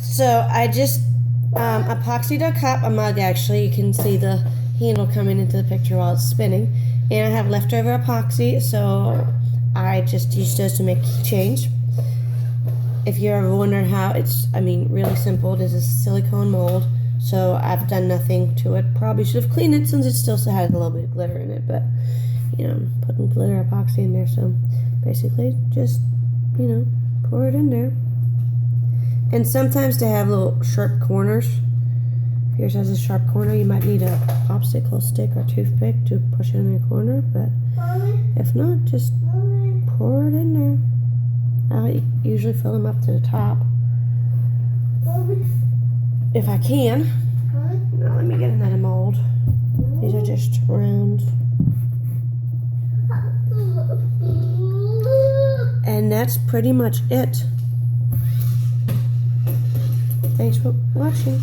So I just epoxied a mug actually. You can see the handle coming into the picture while it's spinning. And I have leftover epoxy, so I just used those to make keychains. If you're ever wondering how, it's, really simple. It is a silicone mold, so I've done nothing to it. Probably should have cleaned it since it still had a little bit of glitter in it, but, I'm putting glitter epoxy in there, so basically just, pour it in there. And sometimes to have little sharp corners, if yours has a sharp corner, you might need a popsicle stick or toothpick to push it in the corner, but if not, just pour it in there. I usually fill them up to the top. If I can. Now let me get another mold. These are just round. And that's pretty much it. Thanks for watching.